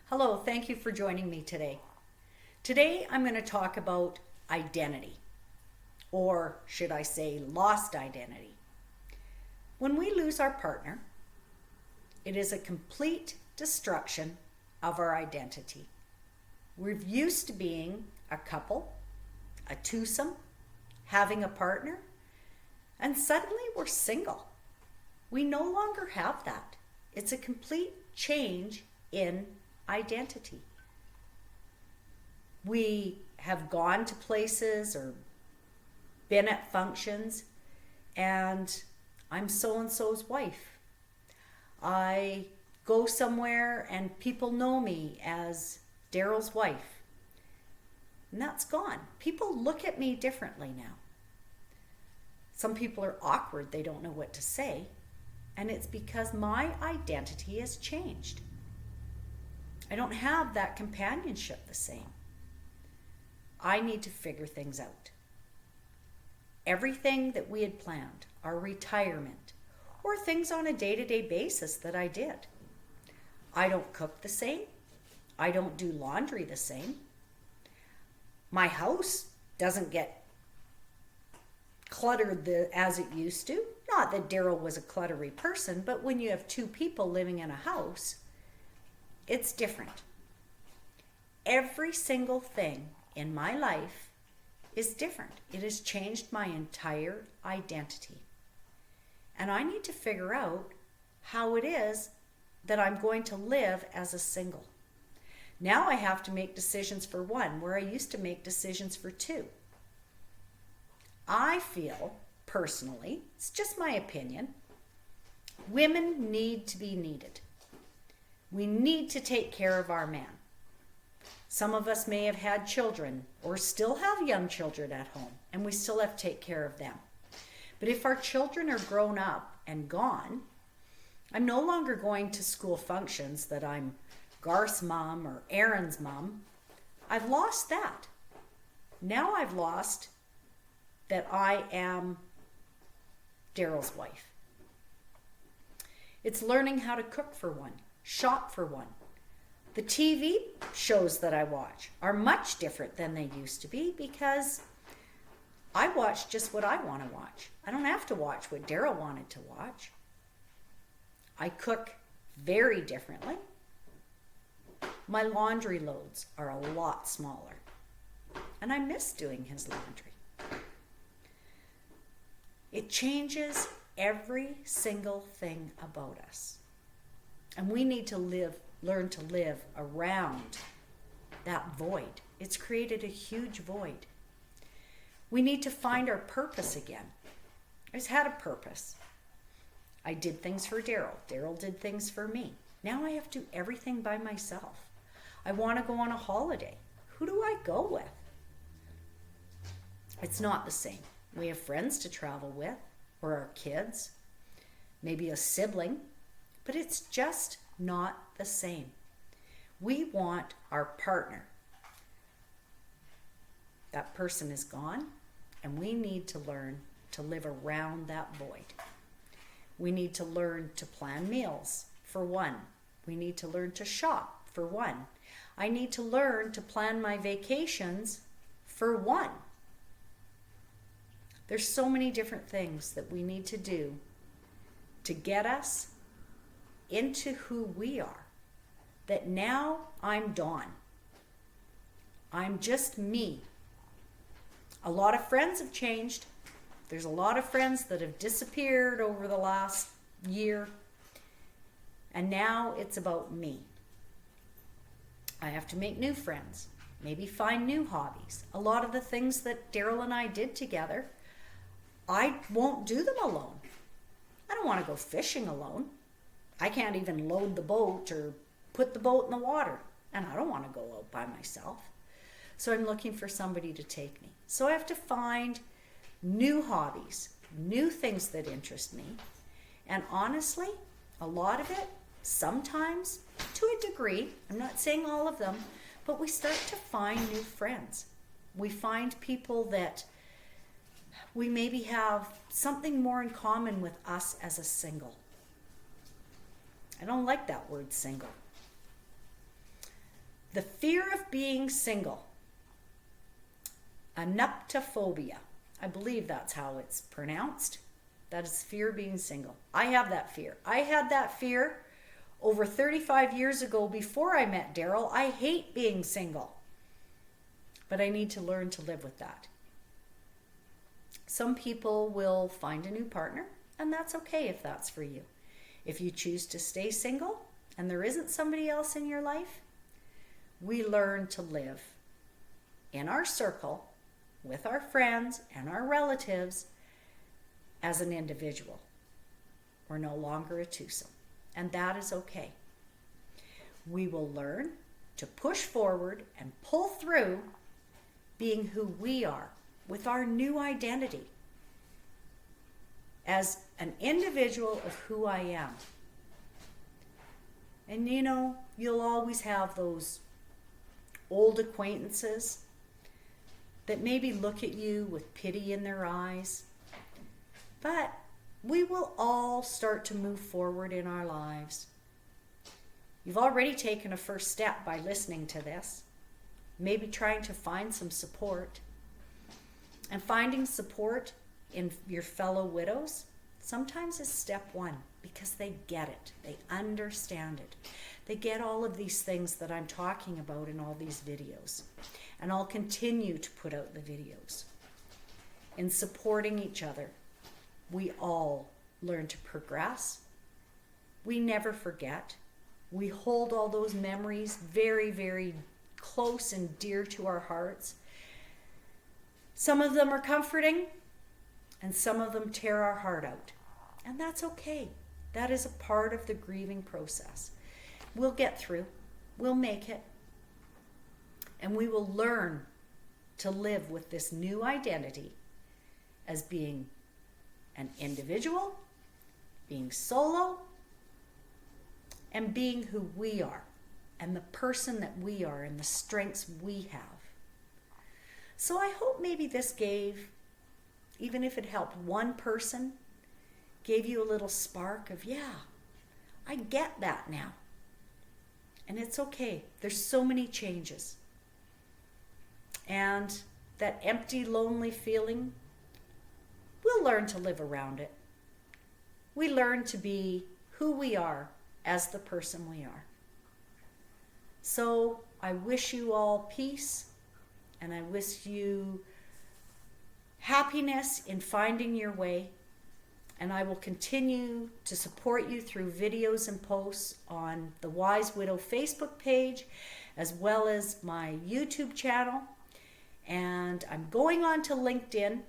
Hello, thank you for joining me today. Today I'm going to talk about identity, or should I say lost identity. When we lose our partner, it is a complete destruction of our identity. We're used to being a couple, a twosome, having a partner, and suddenly we're single. We no longer have that. It's a complete change in identity. We have gone to places or been at functions, and I'm so-and-so's wife. I go somewhere and people know me as Daryl's wife. And that's gone. People look at me differently now. Some people are awkward, they don't know what to say, and it's because my identity has changed. I don't have that companionship the same. I need to figure things out. Everything that we had planned, our retirement, or things on a day-to-day basis that I did. I don't cook the same. I don't do laundry the same. My house doesn't get cluttered as it used to. Not that Daryl was a cluttery person, but when you have two people living in a house, it's different. Every single thing in my life is different. It has changed my entire identity. And I need to figure out how it is that I'm going to live as a single. Now I have to make decisions for one, where I used to make decisions for two. I feel, personally, it's just my opinion, women need to be needed. We need to take care of our man. Some of us may have had children or still have young children at home, and we still have to take care of them. But if our children are grown up and gone, I'm no longer going to school functions that I'm Garth's mom or Aaron's mom. I've lost that. Now I've lost that I am Daryl's wife. It's learning how to cook for one, shop for one. The TV shows that I watch are much different than they used to be because I watch just what I want to watch. I don't have to watch what Daryl wanted to watch. I cook very differently. My laundry loads are a lot smaller, and I miss doing his laundry. It changes every single thing about us, and we need to learn to live around that void. It's created a huge void. We need to find our purpose again. I just had a purpose. I did things for Daryl. Daryl did things for me. Now I have to do everything by myself. I want to go on a holiday. Who do I go with? It's not the same. We have friends to travel with, or our kids, maybe a sibling, but it's just not the same. We want our partner. That person is gone, and we need to learn to live around that void. We need to learn to plan meals, for one. We need to learn to shop, for one. I need to learn to plan my vacations, for one. There's so many different things that we need to do to get us into who we are, that now I'm Dawn. I'm just me. A lot of friends have changed. There's a lot of friends that have disappeared over the last year, and now it's about me. I have to make new friends, maybe find new hobbies. A lot of the things that Daryl and I did together, I won't do them alone. I don't want to go fishing alone. I can't even load the boat or put the boat in the water, and I don't want to go out by myself. So I'm looking for somebody to take me. So I have to find new hobbies, new things that interest me. And honestly, a lot of it, sometimes to a degree, I'm not saying all of them, but we start to find new friends. We find people that we maybe have something more in common with us as a single. I don't like that word single. The fear of being single. Anuptophobia. I believe that's how it's pronounced. That is fear of being single. I have that fear. I had that fear over 35 years ago before I met Daryl. I hate being single. But I need to learn to live with that. Some people will find a new partner, and that's okay if that's for you. If you choose to stay single and there isn't somebody else in your life, we learn to live in our circle with our friends and our relatives as an individual. We're no longer a twosome, and that is okay. We will learn to push forward and pull through being who we are with our new identity as an individual of who I am. And you know, you'll always have those old acquaintances that maybe look at you with pity in their eyes. But we will all start to move forward in our lives. You've already taken a first step by listening to this. Maybe trying to find some support. And finding support in your fellow widows sometimes is step one, because they get it. They understand it. They get all of these things that I'm talking about in all these videos. And I'll continue to put out the videos. In supporting each other, we all learn to progress. We never forget. We hold all those memories very, very close and dear to our hearts. Some of them are comforting, and some of them tear our heart out. And that's okay. That is a part of the grieving process. We'll get through. We'll make it. And we will learn to live with this new identity as being an individual, being solo, and being who we are, and the person that we are, and the strengths we have. So I hope maybe this gave, even if it helped one person, gave you a little spark of, yeah, I get that now. And it's okay. There's so many changes. And that empty, lonely feeling, we'll learn to live around it. We learn to be who we are as the person we are. So I wish you all peace, and I wish you happiness in finding your way. And I will continue to support you through videos and posts on the Wise Widow Facebook page, as well as my YouTube channel. And I'm going on to LinkedIn.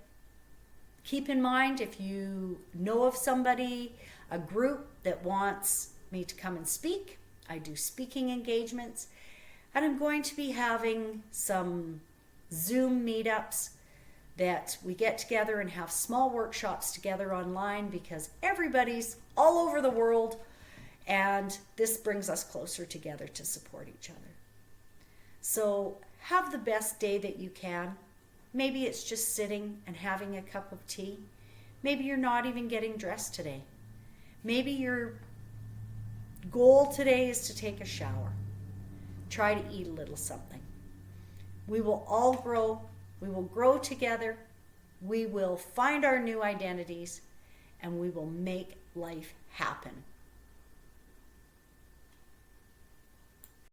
Keep in mind, if you know of somebody, a group that wants me to come and speak, I do speaking engagements. And I'm going to be having some Zoom meetups that we get together and have small workshops together online, because everybody's all over the world, and this brings us closer together to support each other. So have the best day that you can. Maybe it's just sitting and having a cup of tea. Maybe you're not even getting dressed today. Maybe your goal today is to take a shower. Try to eat a little something. We will all grow. We will grow together. We will find our new identities, and we will make life happen